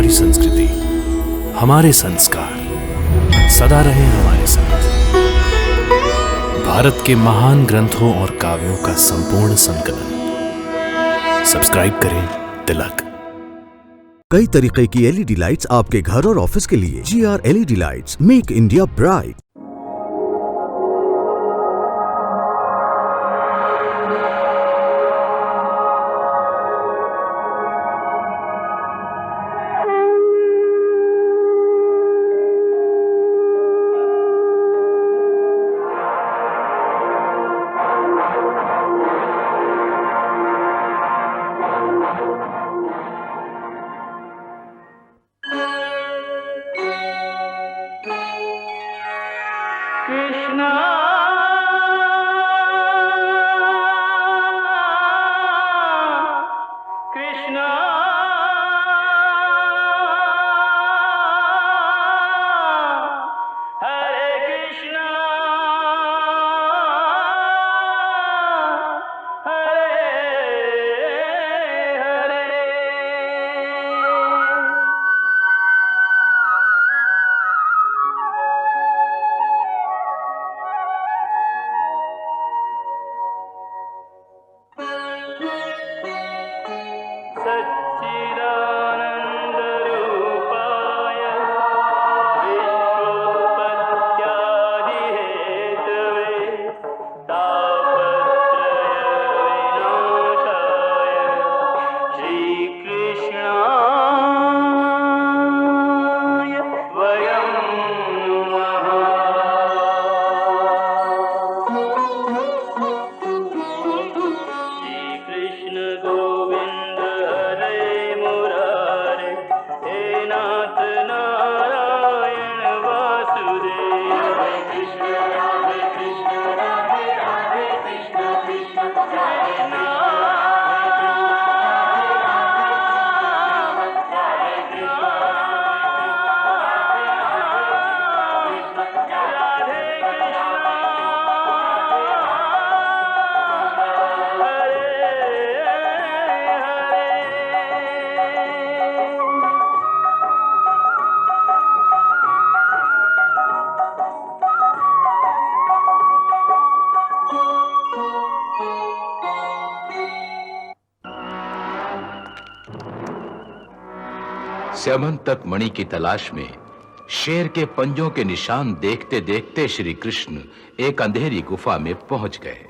हमारी संस्कृति, हमारे संस्कार सदा रहे हमारे साथ। भारत के महान ग्रंथों और काव्यों का संपूर्ण संकलन। सब्सक्राइब करें तिलक। कई तरीके की एलईडी लाइट्स आपके घर और ऑफिस के लिए। GR LED lights, make India bright. Krishna Krishna Hare Krishna Hare Hare. सच्चिदानंद रूपाय विश्वोत्पत्त्यादि हेतवे तापत्रय विनाशाय श्रीकृष्णाय वयं नमः। श्रीकृष्ण गोविंद हरे मुरारे, हे नाथ नारायण वासुदेव। हरे कृष्ण राधे राधे कृष्ण कृष्ण कृष्ण स्यमंतक मणि की तलाश में शेर के पंजों के निशान देखते देखते श्री कृष्ण एक अंधेरी गुफा में पहुंच गए।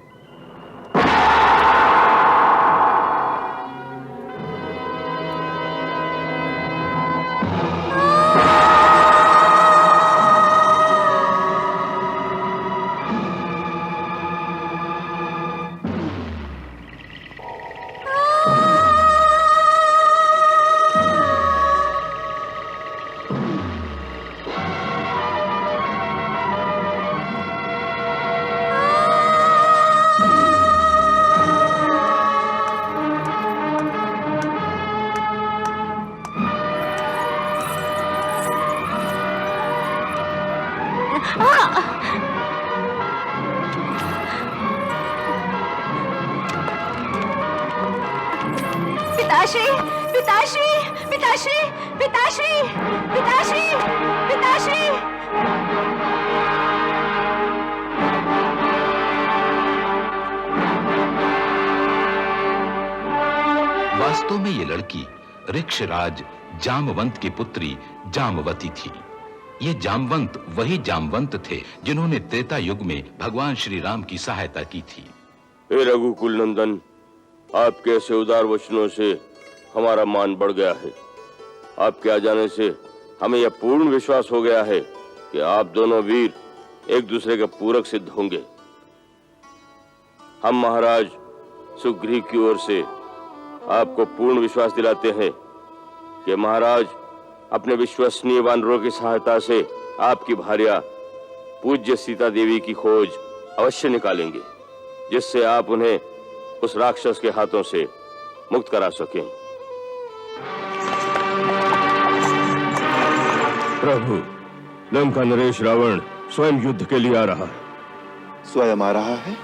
पिताश्री पिताश्री पिताश्री पिताश्री पिताश्री पिताश्री। वास्तव में ये लड़की ऋक्षराज जामवंत की पुत्री जामवती थी। ये जामवंत वही जामवंत थे जिन्होंने त्रेता युग में भगवान श्री राम की सहायता की थी। हे रघुकुल नंदन, आपके ऐसे उदार वचनों से हमारा मान बढ़ गया है। आपके आ जाने से हमें यह पूर्ण विश्वास हो गया है कि आप दोनों वीर एक दूसरे के पूरक सिद्ध होंगे। हम महाराज सुग्रीव की ओर से आपको पूर्ण विश्वास दिलाते हैं कि महाराज अपने विश्वसनीय वानरों की सहायता से आपकी भार्या पूज्य सीता देवी की खोज अवश्य निकालेंगे, जिससे आप उन्हें उस राक्षस के हाथों से मुक्त करा सकें। प्रभु, लंका नरेश रावण स्वयं युद्ध के लिए आ रहा है। स्वयं आ रहा है?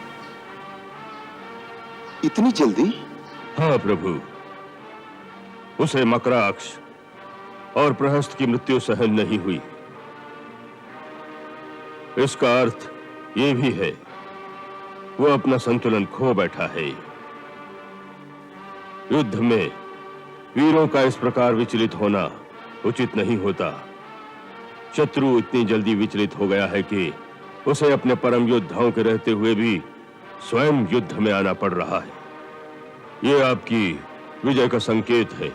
इतनी जल्दी? हाँ प्रभु, उसे मकराक्ष और प्रहस्त की मृत्यु सहन नहीं हुई। इसका अर्थ ये भी है वो अपना संतुलन खो बैठा है। युद्ध में वीरों का इस प्रकार विचलित होना उचित नहीं होता। शत्रु इतनी जल्दी विचलित हो गया है कि उसे अपने परम योद्धाओं के रहते हुए भी स्वयं युद्ध में आना पड़ रहा है। ये आपकी विजय का संकेत है।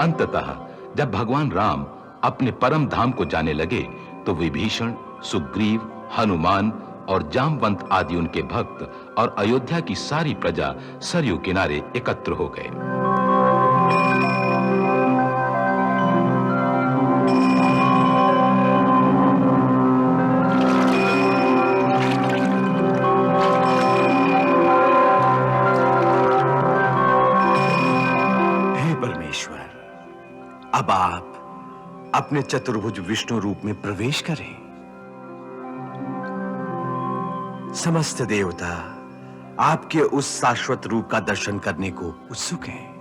अंततः जब भगवान राम अपने परम धाम को जाने लगे तो विभीषण, सुग्रीव, हनुमान और जामवंत आदि उनके भक्त और अयोध्या की सारी प्रजा सरयू किनारे एकत्र हो गए। हे परमेश्वर, अब आप अपने चतुर्भुज विष्णु रूप में प्रवेश करें। समस्त देवता आपके उस शाश्वत रूप का दर्शन करने को उत्सुक हैं।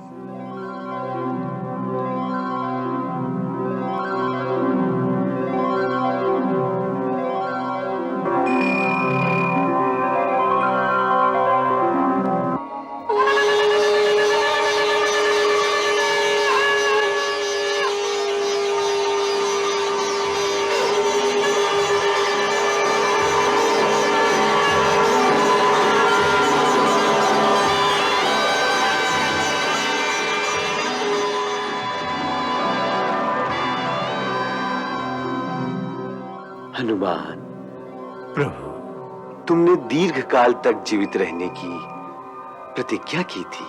हनुमान, प्रभु, तुमने दीर्घ काल तक जीवित रहने की प्रतिज्ञा की थी।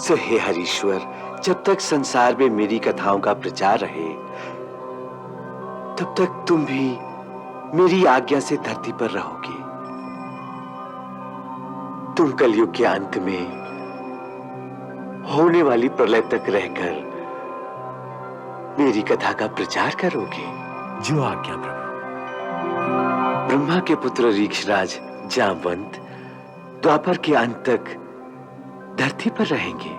सो हे हरीश्वर, जब तक संसार में मेरी कथाओं का प्रचार रहे तब तक तुम भी मेरी आज्ञा से धरती पर रहोगे। तुम कलयुग के अंत में होने वाली प्रलय तक रहकर मेरी कथा का प्रचार करोगे। जो आज्ञा प्रभु। ब्रह्मा के पुत्र ऋक्षराज जामवंत द्वापर के अंत तक धरती पर रहेंगे।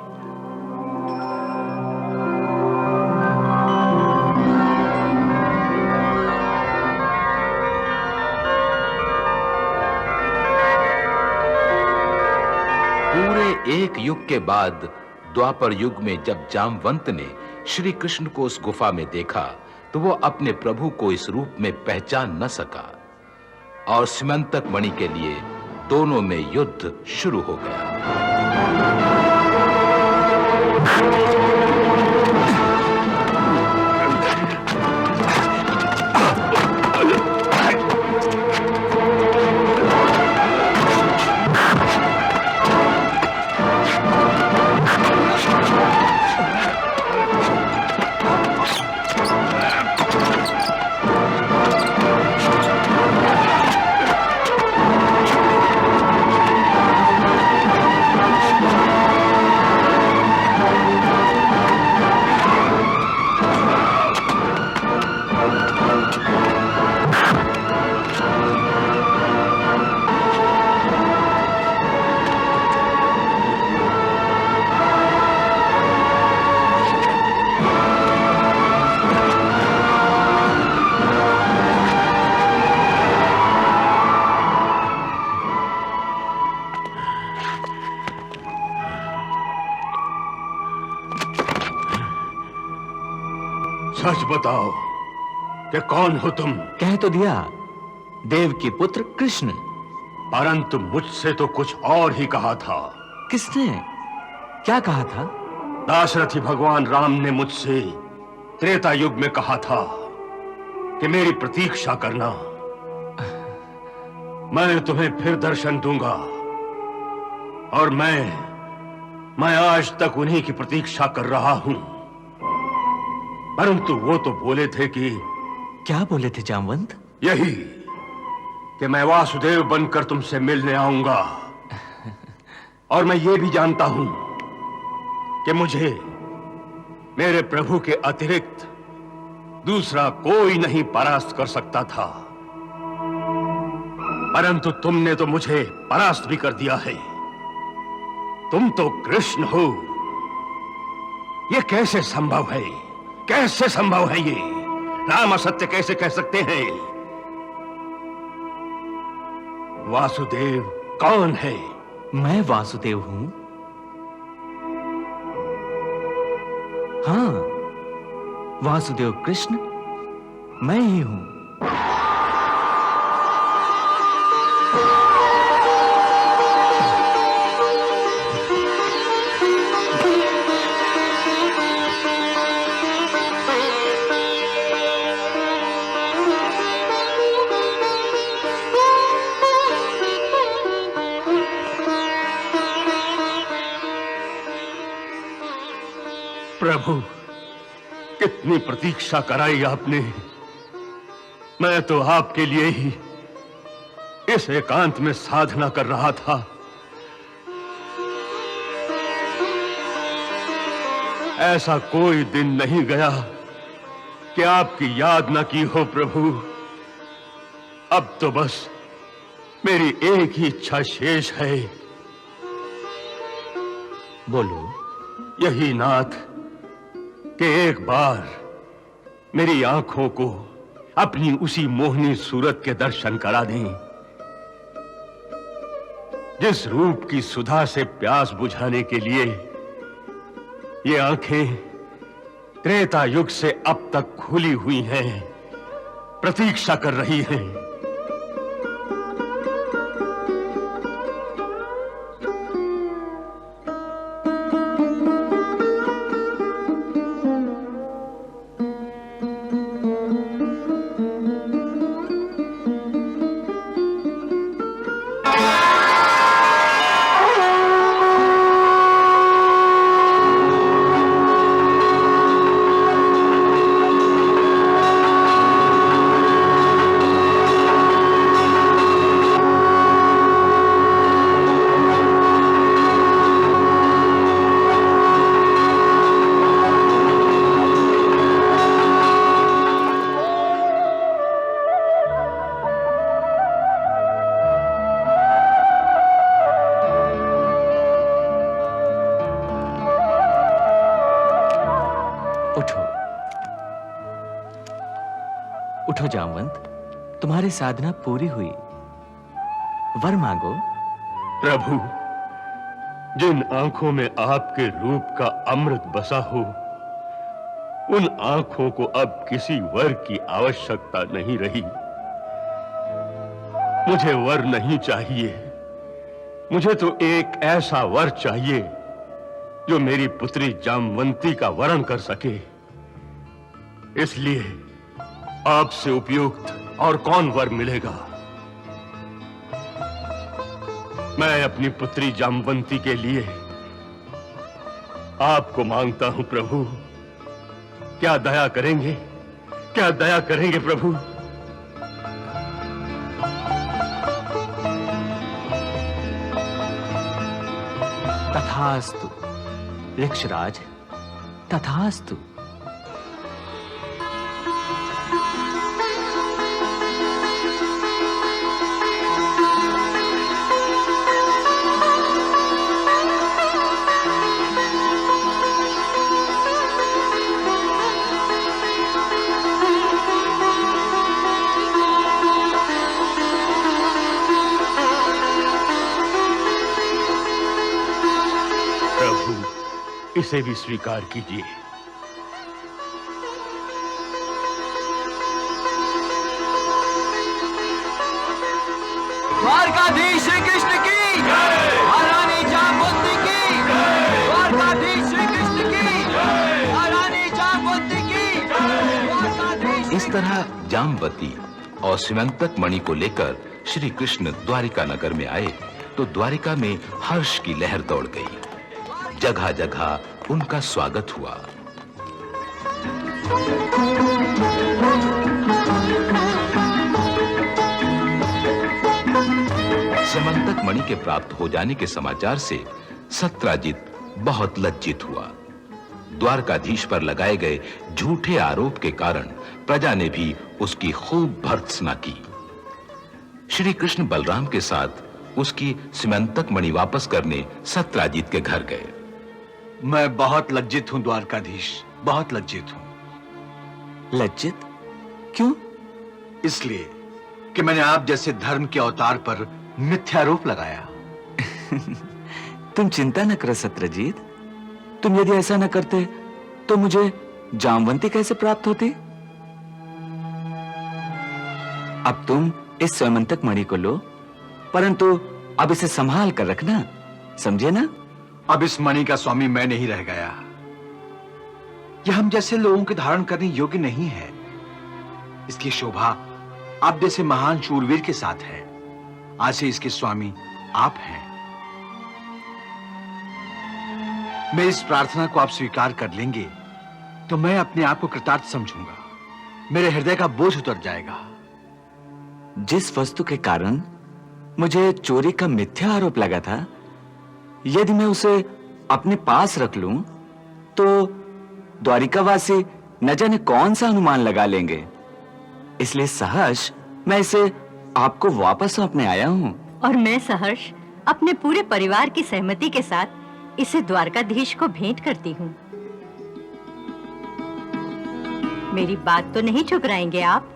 पूरे एक युग के बाद द्वापर युग में जब जामवंत ने श्री कृष्ण को उस गुफा में देखा तो वो अपने प्रभु को इस रूप में पहचान न सका और स्यमंतक मणि के लिए दोनों में युद्ध शुरू हो गया। सच बताओ कि कौन हो तुम? कह तो दिया, देव की पुत्र कृष्ण। परंतु मुझसे तो कुछ और ही कहा था। किसने? क्या कहा था? दाशरथी भगवान राम ने मुझसे त्रेता युग में कहा था कि मेरी प्रतीक्षा करना, मैं तुम्हें फिर दर्शन दूंगा। और मैं आज तक उन्हीं की प्रतीक्षा कर रहा हूं। परंतु वो तो बोले थे कि... क्या बोले थे जामवंत? यही कि मैं वासुदेव बनकर तुमसे मिलने आऊंगा। और मैं ये भी जानता हूं कि मुझे मेरे प्रभु के अतिरिक्त दूसरा कोई नहीं परास्त कर सकता था। परंतु तुमने तो मुझे परास्त भी कर दिया है। तुम तो कृष्ण हो। ये कैसे संभव है? कैसे संभव है ये? राम असत्य कैसे कह सकते हैं? वासुदेव कौन है? मैं वासुदेव हूं। हाँ, वासुदेव कृष्ण मैं ही हूं। प्रभु, कितनी प्रतीक्षा कराई आपने। मैं तो आपके लिए ही इस एकांत में साधना कर रहा था। ऐसा कोई दिन नहीं गया कि आपकी याद न की हो प्रभु। अब तो बस मेरी एक ही इच्छा शेष है। बोलो। यही नाथ कि एक बार मेरी आंखों को अपनी उसी मोहनी सूरत के दर्शन करा दें, जिस रूप की सुधा से प्यास बुझाने के लिए ये आंखें त्रेता युग से अब तक खुली हुई हैं, प्रतीक्षा कर रही हैं। उठो जामवंत, तुम्हारी साधना पूरी हुई। वर मांगो। प्रभु, जिन आंखों में आपके रूप का अमृत बसा हो, उन आंखों को अब किसी वर की आवश्यकता नहीं रही। मुझे वर नहीं चाहिए। मुझे तो एक ऐसा वर चाहिए जो मेरी पुत्री जामवंती का वरण कर सके। इसलिए आपसे उपयुक्त और कौन वर मिलेगा? मैं अपनी पुत्री जामवंती के लिए आपको मांगता हूं प्रभु। क्या दया करेंगे? क्या दया करेंगे प्रभु? तथास्तु वृक्षराज, तथास्तु। इसे भी स्वीकार कीजिए। द्वारकाधीश श्री कृष्ण की जय, महारानी जामवंती की जय, द्वारकाधीश श्री कृष्ण की जय, महारानी जामवंती की जय। इस तरह जामवती और स्यमंतक मणि को लेकर श्री कृष्ण द्वारिका नगर में आए तो द्वारिका में हर्ष की लहर दौड़ गई। जगह जगह उनका स्वागत हुआ। स्यमंतक मणि के प्राप्त हो जाने के समाचार से सत्राजित बहुत लज्जित हुआ। द्वारकाधीश पर लगाए गए झूठे आरोप के कारण प्रजा ने भी उसकी खूब भर्त्सना की। श्री कृष्ण बलराम के साथ उसकी सीमंतक मणि वापस करने सत्यजित के घर गए। मैं बहुत लज्जित हूं द्वारकाधीश, बहुत लज्जित हूं। लज्जित? क्यों? इसलिए कि मैंने आप जैसे धर्म के अवतार पर मिथ्यारोप लगाया। तुम चिंता न करो सत्यजित, तुम यदि ऐसा न करते तो मुझे जामवंती कैसे प्राप्त होती? अब तुम इस स्वयंतक मणि को लो, परंतु अब इसे संभाल कर रखना, समझे ना? अब इस मणि का स्वामी मैं नहीं रह गया। यह हम जैसे लोगों के धारण करने योग्य नहीं है। इसकी शोभा आप जैसे महान शूरवीर के साथ है। आज से इसके स्वामी आप हैं। मैं इस प्रार्थना को आप स्वीकार कर लेंगे तो मैं अपने आप को कृतार्थ समझूंगा। मेरे हृदय का बोझ उतर जाएगा। जिस वस्तु के कारण मुझे चोरी का मिथ्या आरोप लगा था, यदि मैं उसे अपने पास रख लूं तो द्वारिकावासी न जाने कौन सा अनुमान लगा लेंगे। इसलिए सहर्ष मैं इसे आपको वापस सौंपने आया हूं। और मैं सहर्ष अपने पूरे परिवार की सहमति के साथ इसे द्वारकाधीश को भेंट करती हूँ। मेरी बात तो नहीं ठुकराएंगे आप?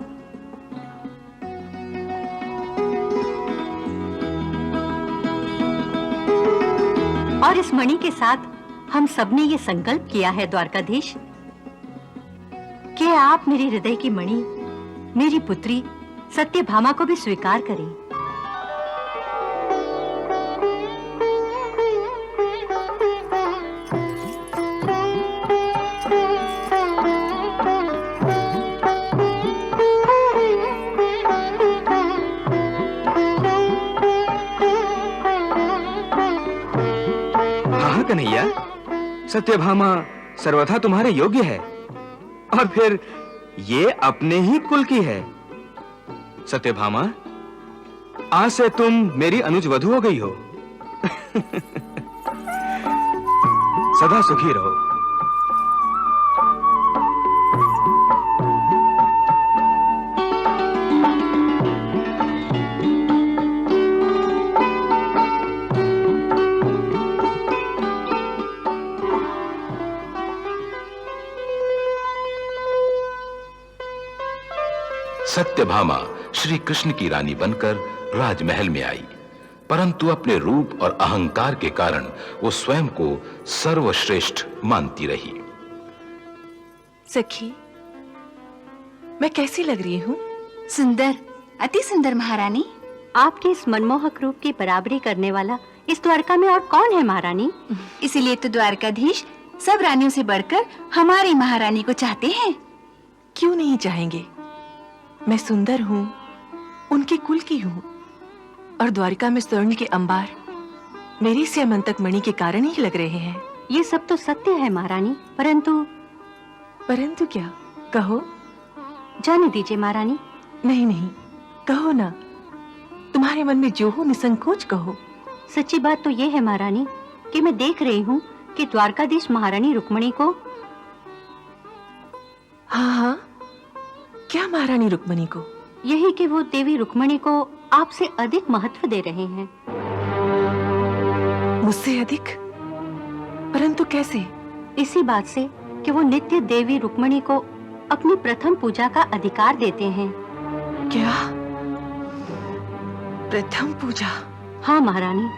और इस मणि के साथ हम सबने ये संकल्प किया है द्वारकाधीश कि आप मेरे हृदय की मणि, मेरी पुत्री सत्यभामा को भी स्वीकार करें। हाँ कन्हैया, सत्यभामा सर्वथा तुम्हारे योग्य है, और फिर ये अपने ही कुल की है। सत्यभामा, आज से तुम मेरी अनुज वधू हो गई हो। सदा सुखी रहो। सत्यभामा श्री कृष्ण की रानी बनकर राजमहल में आई, परंतु अपने रूप और अहंकार के कारण वो स्वयं को सर्वश्रेष्ठ मानती रही। सखी, मैं कैसी लग रही हूँ? सुंदर, अति सुंदर महारानी। आपके इस मनमोहक रूप की बराबरी करने वाला इस द्वारका में और कौन है महारानी? इसीलिए तो द्वारकाधीश सब रानियों से बढ़कर हमारी महारानी को चाहते हैं। क्यों नहीं चाहेंगे? मैं सुंदर हूँ, उनके कुल की हूँ, और द्वारिका में स्वर्ण के अंबार मेरी स्यमंतक मणि के कारण ही लग रहे हैं। ये सब तो सत्य है महारानी, परंतु क्या? कहो। जाने दीजिए महारानी। नहीं नहीं, कहो ना, तुम्हारे मन में जो हो निसंकोच कहो। सच्ची बात तो ये है महारानी कि मैं देख रही हूँ कि द्वारकाधीश महारानी रुक्मणी को। हाँ हाँ, क्या महारानी रुक्मणी को? यही कि वो देवी रुक्मणी को आपसे अधिक महत्व दे रहे हैं। मुझसे अधिक? परंतु कैसे? इसी बात से कि वो नित्य देवी रुक्मणी को अपनी प्रथम पूजा का अधिकार देते हैं। क्या? प्रथम पूजा? हाँ महारानी,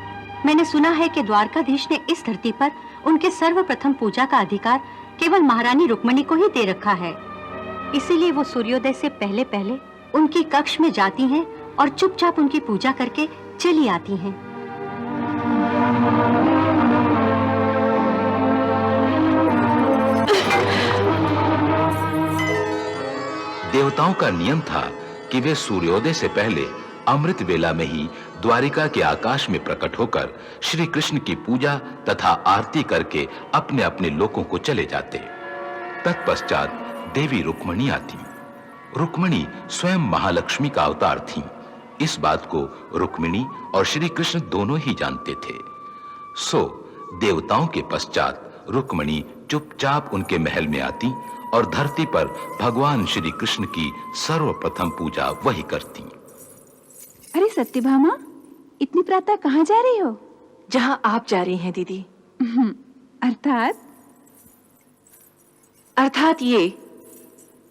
मैंने सुना है कि द्वारकाधीश ने इस धरती पर उनके सर्वप्रथम पूजा का अधिकार केवल महारानी रुक्मणी को ही दे रखा है। इसीलिए वो सूर्योदय से पहले पहले उनकी कक्ष में जाती हैं और चुपचाप उनकी पूजा करके चली आती हैं। देवताओं का नियम था कि वे सूर्योदय से पहले अमृत वेला में ही द्वारिका के आकाश में प्रकट होकर श्री कृष्ण की पूजा तथा आरती करके अपने अपने लोकों को चले जाते। तत्पश्चात देवी रुक्मणी आती। रुक्मणी स्वयं महालक्ष्मी का अवतार थीं। इस बात को रुक्मिणी और श्री कृष्ण दोनों ही जानते थे। सो देवताओं के पश्चात रुक्मणी चुपचाप उनके महल में आती और धरती पर भगवान श्री कृष्ण की सर्वप्रथम पूजा वही करती। अरे सत्यभामा, इतनी प्रातः कहाँ जा रही हो? जहां आप जा रही हैं दीदी। अर्थात? अर्थात ये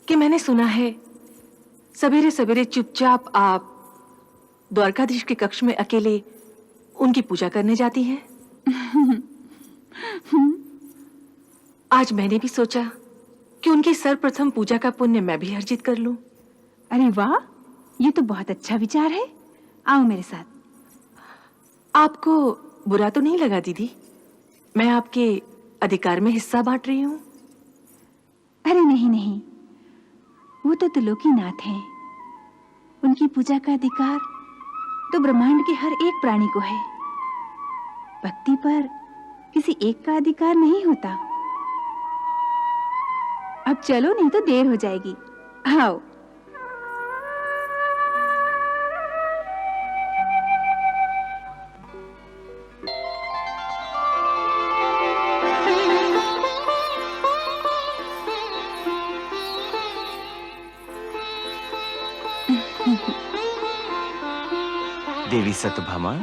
कि मैंने सुना है सवेरे सवेरे चुपचाप आप द्वारकाधीश के कक्ष में अकेले उनकी पूजा करने जाती हैं। आज मैंने भी सोचा कि उनकी सर्वप्रथम पूजा का पुण्य मैं भी अर्जित कर लूं। अरे वाह, ये तो बहुत अच्छा विचार है। आओ मेरे साथ। आपको बुरा तो नहीं लगा दीदी? मैं आपके अधिकार में हिस्सा बांट रही हूं। अरे नहीं नहीं, वो तो त्रिलोकीनाथ हैं। उनकी पूजा का अधिकार तो ब्रह्मांड के हर एक प्राणी को है। भक्ति पर किसी एक का अधिकार नहीं होता। अब चलो, नहीं तो देर हो जाएगी। आओ। देवी सत्यभामा,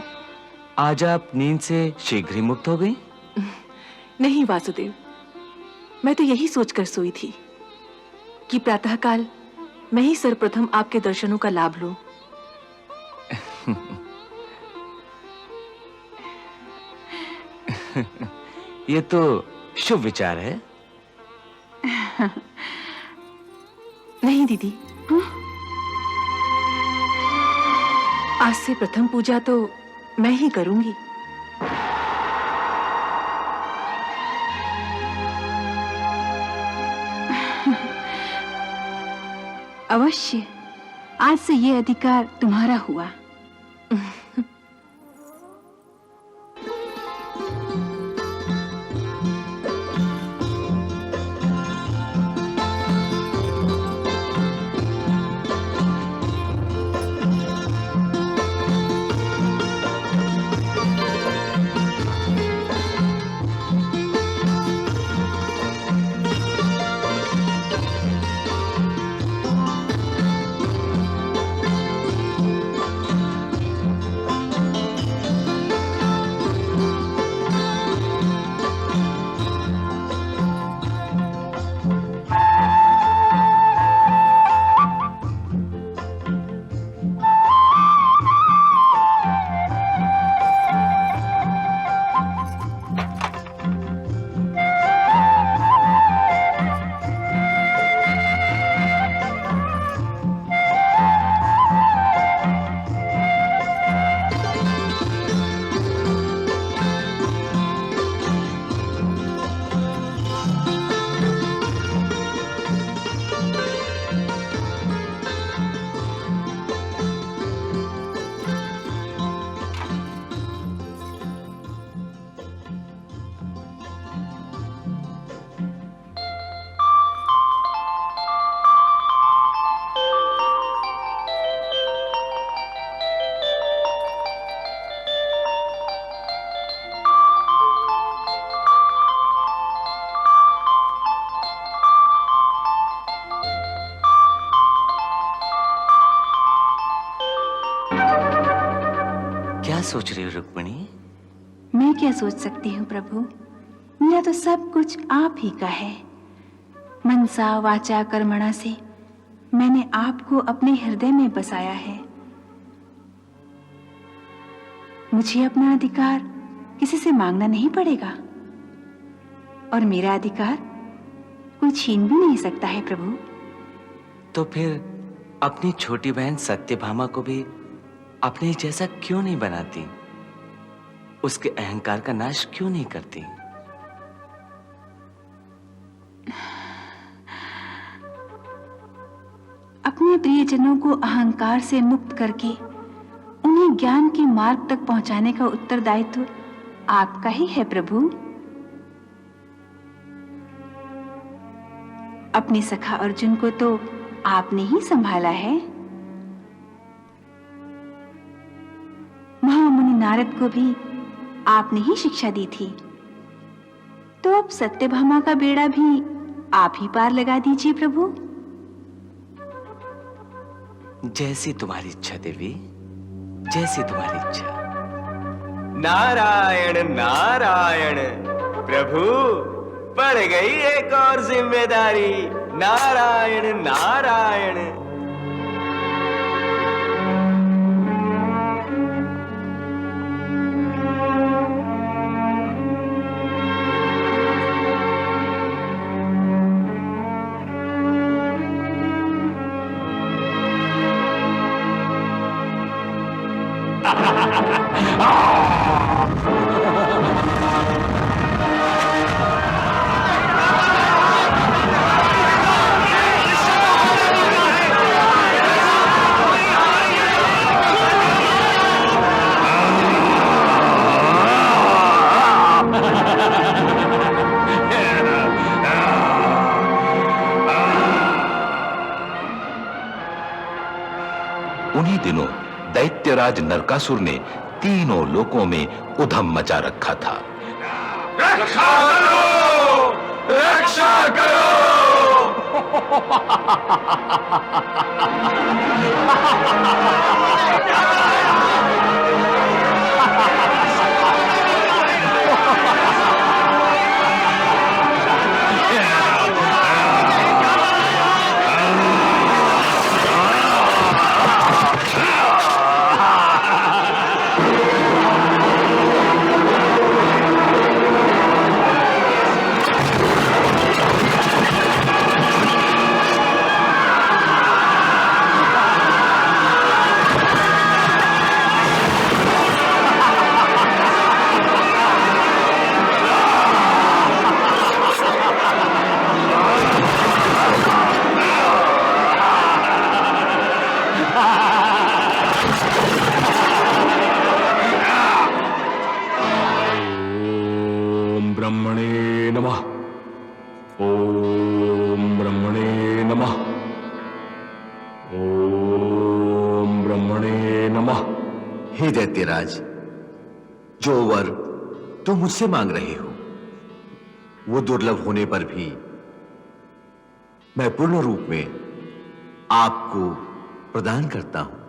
आज आप नींद से शीघ्र ही मुक्त हो गई? नहीं वासुदेव, मैं तो यही सोचकर सोई थी कि प्रातःकाल मैं ही सर्वप्रथम आपके दर्शनों का लाभ लूं। ये तो शुभ विचार है। नहीं दीदी, आज से प्रथम पूजा तो मैं ही करूंगी। अवश्य, आज से ये अधिकार तुम्हारा हुआ। क्या सोच रही हो रुक्मिणी? मैं क्या सोच सकती हूँ प्रभु, मेरा तो सब कुछ आप ही का है। मनसा वाचा कर्मणा से मैंने आपको अपने हृदय में बसाया है। मुझे अपना अधिकार किसी से मांगना नहीं पड़ेगा और मेरा अधिकार कोई छीन भी नहीं सकता है प्रभु। तो फिर अपनी छोटी बहन सत्यभामा को भी अपने जैसा क्यों नहीं बनाती? उसके अहंकार का नाश क्यों नहीं करती? अपने प्रियजनों को अहंकार से मुक्त करके उन्हें ज्ञान के मार्ग तक पहुंचाने का उत्तरदायित्व आपका ही है प्रभु। अपने सखा अर्जुन को तो आपने ही संभाला है। महामुनि नारद को भी आपने ही शिक्षा दी थी, तो अब सत्यभामा का बेड़ा भी आप ही पार लगा दीजिए प्रभु। जैसी तुम्हारी इच्छा देवी, जैसी तुम्हारी इच्छा। नारायण नारायण। प्रभु, बढ़ गई एक और जिम्मेदारी। नारायण नारायण। उन्हीं दिनों दैत्यराज नरकासुर ने तीनों लोकों में उधम मचा रखा था। रक्षा करो, रक्षा करो। ब्रह्मणे नमः। ओम ब्रह्मणे नमः। ओम ब्रह्मणे नमः। हे दैत्यराज, जो वर तुम मुझसे मांग रहे हो वो दुर्लभ होने पर भी मैं पूर्ण रूप में आपको प्रदान करता हूं।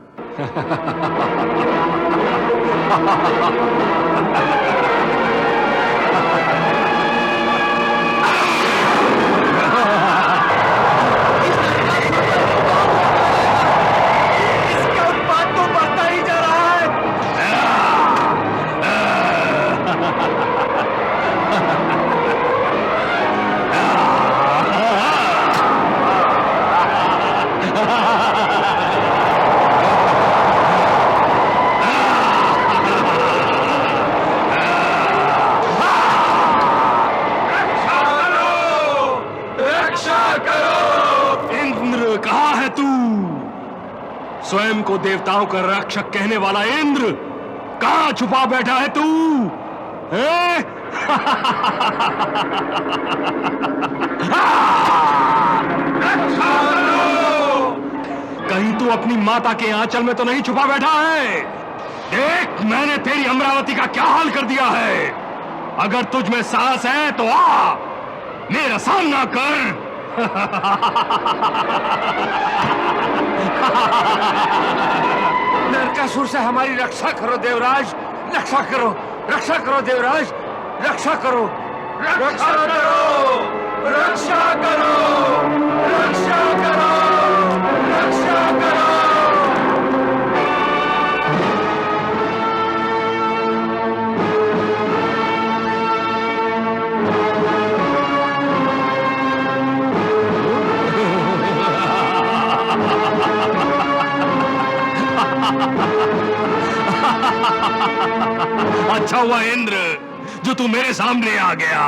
स्वयं को देवताओं का रक्षक कहने वाला इंद्र, कहां छुपा बैठा है तू? कहीं तू अपनी माता के आंचल में तो नहीं छुपा बैठा है? देख, मैंने तेरी अमरावती का क्या हाल कर दिया है। अगर तुझ में साहस है तो आ, मेरा सामना कर। नरकासुर से हमारी रक्षा करो देवराज, रक्षा करो, रक्षा करो देवराज, रक्षा करो, रक्षा करो, रक्षा करो, रक्षा करो, रक्षा करो। अच्छा हुआ इंद्र जो तू मेरे सामने आ गया।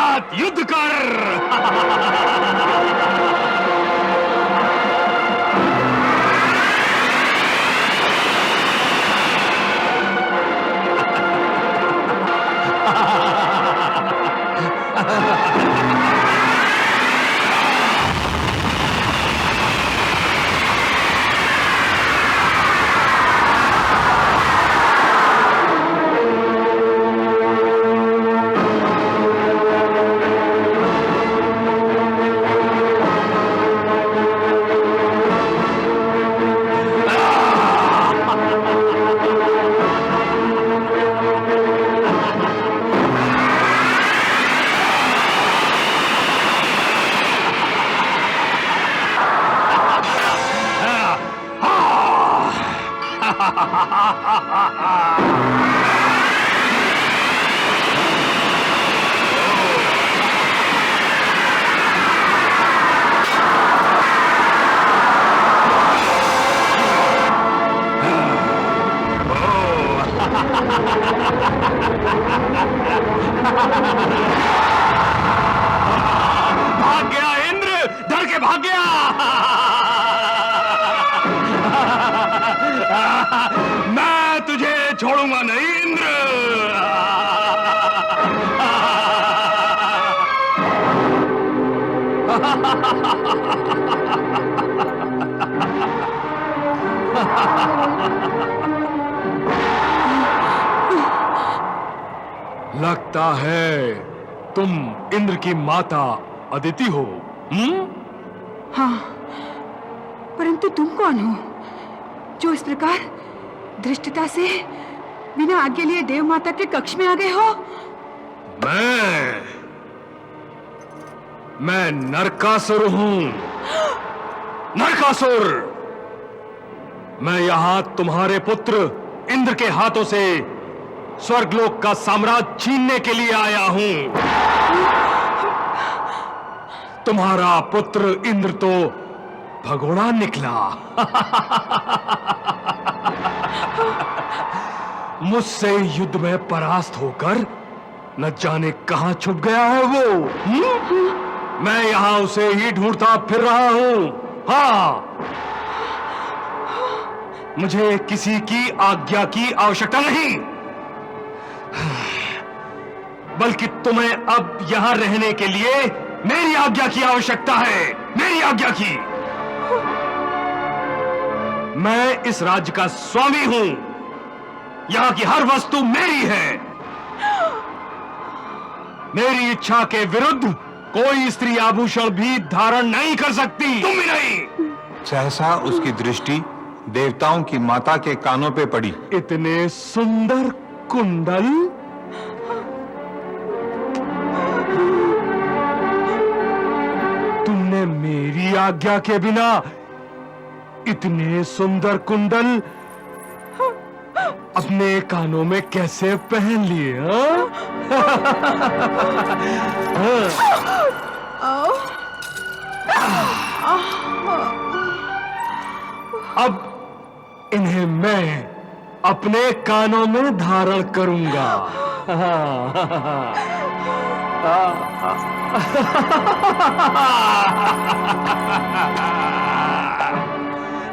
साथ युद्ध कर। भाग गया इंद्र, डर के भाग गया। मैं तुझे छोड़ूंगा नहीं इंद्र। लगता है तुम इंद्र की माता अदिति हो। हाँ, परंतु तुम कौन हो जो इस प्रकार धृष्टता से बिना आज्ञा लिए देव माता के कक्ष में आ गए हो? मैं नरकासुर हूं। नरकासुर, मैं यहां तुम्हारे पुत्र इंद्र के हाथों से स्वर्गलोक का साम्राज्य छीनने के लिए आया हूं। तुम्हारा पुत्र इंद्र तो भगोड़ा निकला। मुझसे युद्ध में परास्त होकर न जाने कहां छुप गया है वो। मैं यहां उसे ही ढूंढता फिर रहा हूं। हाँ, मुझे किसी की आज्ञा की आवश्यकता नहीं, बल्कि तुम्हें अब यहां रहने के लिए मेरी आज्ञा की आवश्यकता है। मेरी आज्ञा की। मैं इस राज्य का स्वामी हूं। यहां की हर वस्तु मेरी है। मेरी इच्छा के विरुद्ध कोई स्त्री आभूषण भी धारण नहीं कर सकती। तुम भी नहीं। सहसा उसकी दृष्टि देवताओं की माता के कानों पे पड़ी। इतने सुंदर कुंडल, तुमने मेरी आज्ञा के बिना इतने सुंदर कुंडल अपने कानों में कैसे पहन लिए? अब इन्हें मैं अपने कानों में धारण करूंगा।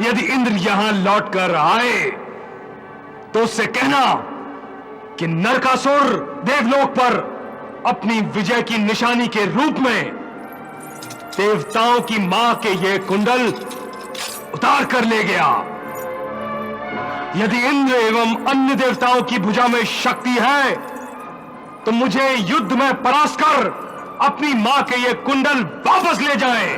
यदि इंद्र यहां लौट कर आए तो उससे कहना कि नरकासुर देवलोक पर अपनी विजय की निशानी के रूप में देवताओं की मां के ये कुंडल उतार कर ले गया। यदि इंद्र एवं अन्य देवताओं की भुजा में शक्ति है तो मुझे युद्ध में परास्त कर अपनी मां के ये कुंडल वापस ले जाएं।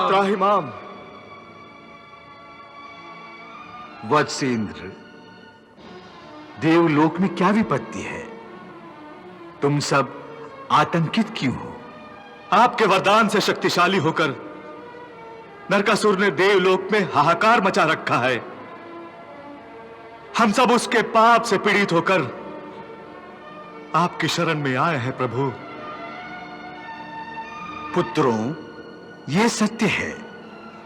त्राहिमाम। वत्स इंद्र, देवलोक में क्या विपत्ति है? तुम सब आतंकित क्यों हो? आपके वरदान से शक्तिशाली होकर नरकासुर ने देवलोक में हाहाकार मचा रखा है। हम सब उसके पाप से पीड़ित होकर आपकी शरण में आए हैं प्रभु। पुत्रों, ये सत्य है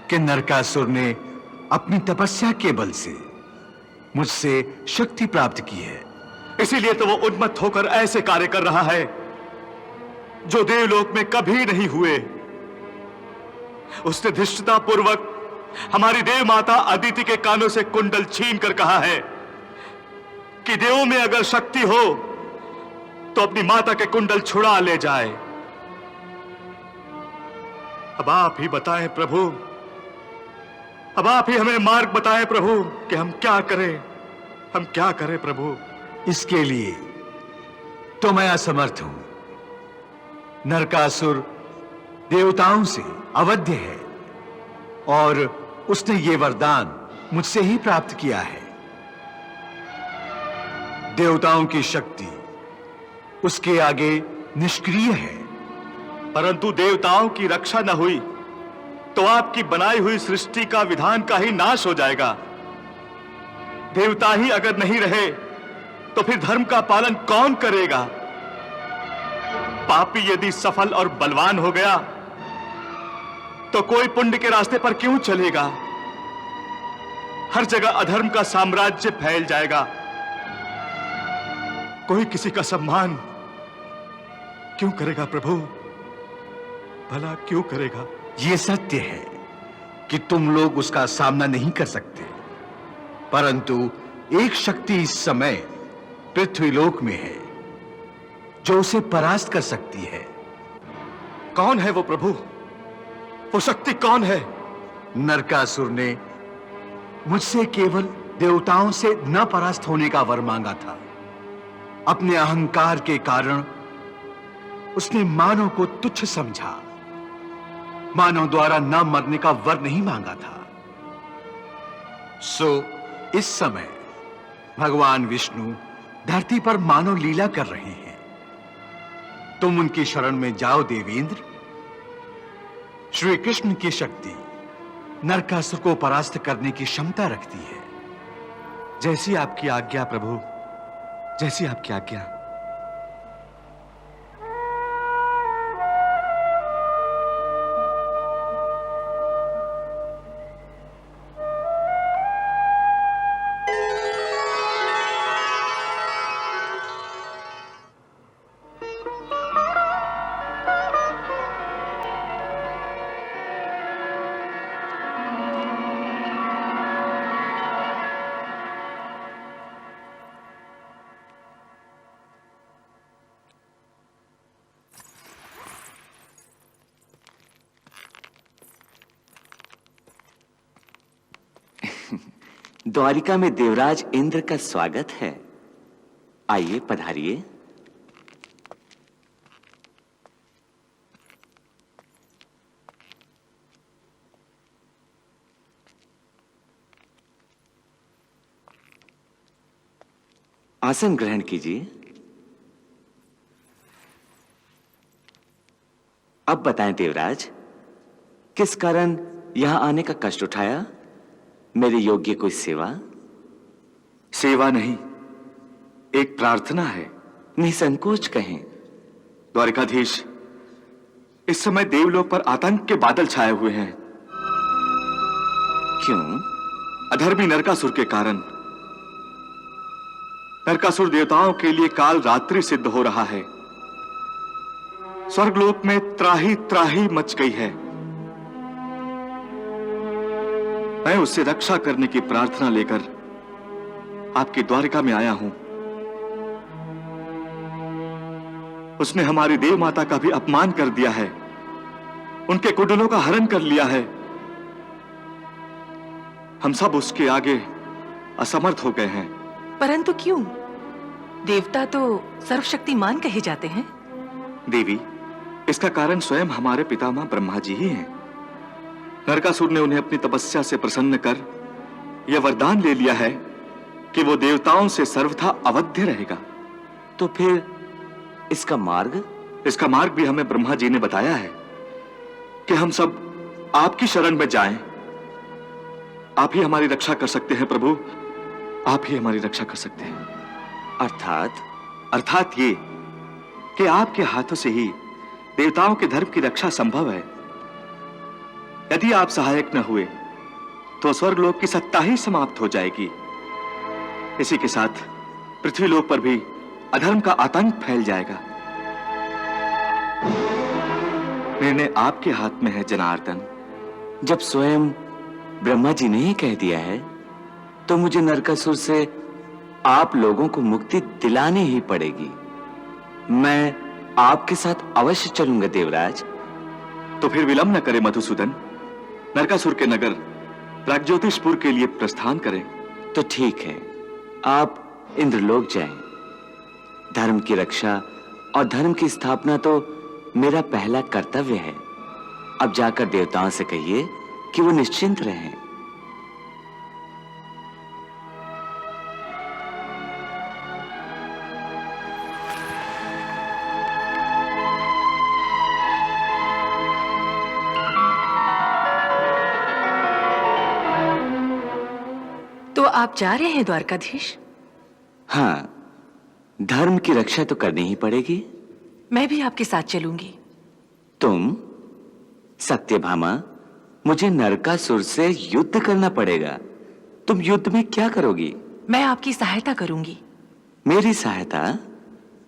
कि नरकासुर ने अपनी तपस्या के बल से मुझसे शक्ति प्राप्त की है। इसीलिए तो वो उन्मत्त होकर ऐसे कार्य कर रहा है जो देवलोक में कभी नहीं हुए। उसने धृष्टता पूर्वक हमारी देव माता अदिति के कानों से कुंडल छीन कर कहा है कि देवों में अगर शक्ति हो तो अपनी माता के कुंडल छुड़ा ले जाए। अब आप ही बताएं प्रभु, अब आप ही हमें मार्ग बताएं प्रभु कि हम क्या करें, हम क्या करें प्रभु। इसके लिए तो मैं असमर्थ हूं। नरकासुर देवताओं से अवध्य है और उसने ये वरदान मुझसे ही प्राप्त किया है। देवताओं की शक्ति उसके आगे निष्क्रिय है। परंतु देवताओं की रक्षा न हुई तो आपकी बनाई हुई सृष्टि का विधान का ही नाश हो जाएगा। देवता ही अगर नहीं रहे तो फिर धर्म का पालन कौन करेगा? पापी यदि सफल और बलवान हो गया तो कोई पुण्य के रास्ते पर क्यों चलेगा? हर जगह अधर्म का साम्राज्य फैल जाएगा। कोई किसी का सम्मान क्यों करेगा प्रभु? भला क्यों करेगा? यह सत्य है कि तुम लोग उसका सामना नहीं कर सकते, परंतु एक शक्ति इस समय पृथ्वीलोक में है जो उसे परास्त कर सकती है। कौन है वो प्रभु? वो शक्ति कौन है? नरकासुर ने मुझसे केवल देवताओं से न परास्त होने का वर मांगा था। अपने अहंकार के कारण उसने मानव को तुच्छ समझा। मानव द्वारा न मरने का वर नहीं मांगा था। सो इस समय भगवान विष्णु धरती पर मानव लीला कर रहे हैं। तुम उनकी शरण में जाओ देवेंद्र। श्री कृष्ण की शक्ति नरकासुर को परास्त करने की क्षमता रखती है। जैसी आपकी आज्ञा प्रभु, जैसी आपकी आज्ञा। द्वारिका में देवराज इंद्र का स्वागत है। आइए पधारिए। आसन ग्रहण कीजिए। अब बताएं देवराज, किस कारण यहां आने का कष्ट उठाया? मेरे योग्य कोई सेवा? सेवा नहीं, एक प्रार्थना है। निसंकोच कहें। द्वारिकाधीश, इस समय देवलोक पर आतंक के बादल छाए हुए हैं। क्यों? अधर्मी नरकासुर के कारण। नरकासुर देवताओं के लिए काल रात्रि सिद्ध हो रहा है। स्वर्गलोक में त्राही त्राही मच गई है। मैं उससे रक्षा करने की प्रार्थना लेकर आपकी द्वारिका में आया हूं। उसने हमारी देव माता का भी अपमान कर दिया है, उनके कुंडलों का हरण कर लिया है। हम सब उसके आगे असमर्थ हो गए हैं। परंतु क्यों? देवता तो सर्वशक्तिमान कहे जाते हैं। देवी, इसका कारण स्वयं हमारे पितामह ब्रह्मा जी ही हैं। नरकासुर ने उन्हें अपनी तपस्या से प्रसन्न कर यह वरदान ले लिया है कि वो देवताओं से सर्वथा अवध्य रहेगा। तो फिर इसका मार्ग? इसका मार्ग भी हमें ब्रह्मा जी ने बताया है कि हम सब आपकी शरण में जाएं। आप ही हमारी रक्षा कर सकते हैं प्रभु, आप ही हमारी रक्षा कर सकते हैं। अर्थात? अर्थात ये कि आपके हाथों से ही देवताओं के धर्म की रक्षा संभव है। यदि आप सहायक न हुए तो स्वर्गलोक की सत्ता ही समाप्त हो जाएगी। इसी के साथ पृथ्वीलोक पर भी अधर्म का आतंक फैल जाएगा। निर्णय आपके हाथ में है जनार्दन। जब स्वयं ब्रह्मा जी ने ही कह दिया है तो मुझे नरकासुर से आप लोगों को मुक्ति दिलानी ही पड़ेगी। मैं आपके साथ अवश्य चलूंगा देवराज। तो फिर विलंब न करें मधुसूदन, नरकासुर के नगर प्राग्ज्योतिषपुर के लिए प्रस्थान करें। तो ठीक है, आप इंद्रलोक जाएं। धर्म की रक्षा और धर्म की स्थापना तो मेरा पहला कर्तव्य है। अब जाकर देवताओं से कहिए कि वो निश्चिंत रहें। तो आप जा रहे हैं द्वारकाधीश? हाँ, धर्म की रक्षा तो करनी ही पड़ेगी। मैं भी आपके साथ चलूंगी। तुम? सत्यभामा, मुझे नरकासुर से युद्ध करना पड़ेगा। तुम युद्ध में क्या करोगी? मैं आपकी सहायता करूंगी। मेरी सहायता?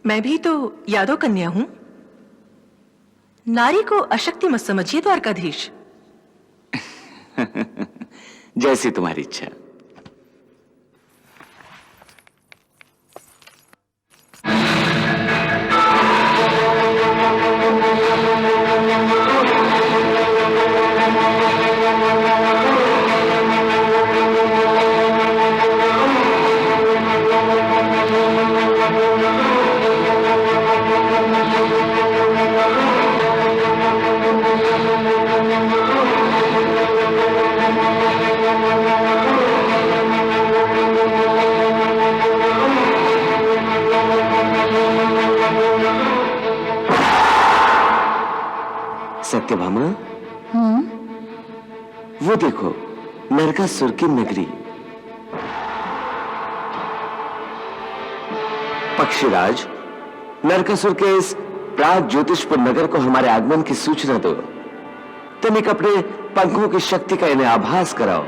मैं भी तो यादव कन्या हूं। नारी को अशक्ति मत समझिए द्वारकाधीश। जैसी तुम्हारी इच्छा। सत्यभामा, वो देखो नरकासुर की नगरी। पक्षीराज, नरकासुर के इस प्राग्ज्योतिषपुर नगर को हमारे आगमन की सूचना दो। तनिक अपने पंखों की शक्ति का इन्हें आभास कराओ।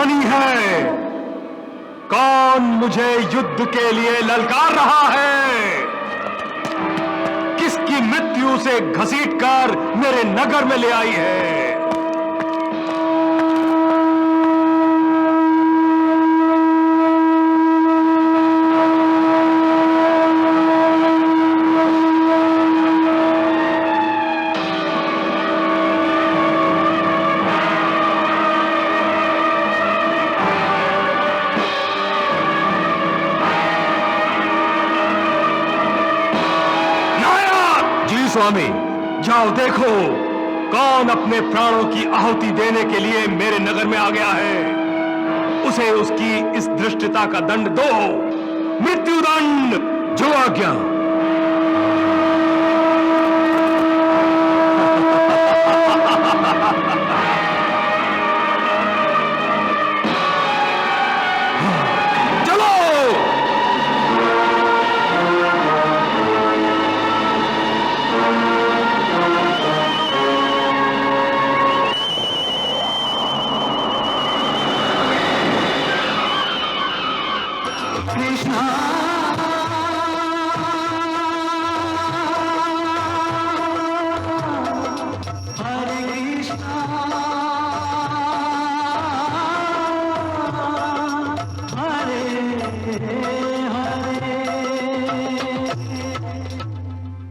ध्वनि है? कौन मुझे युद्ध के लिए ललकार रहा है? किसकी मृत्यु से घसीटकर मेरे नगर में ले आई है? स्वामी, जाओ देखो कौन अपने प्राणों की आहुति देने के लिए मेरे नगर में आ गया है। उसे उसकी इस धृष्टता का दंड दो, मृत्युदंड। जो आज्ञा। कृष्णा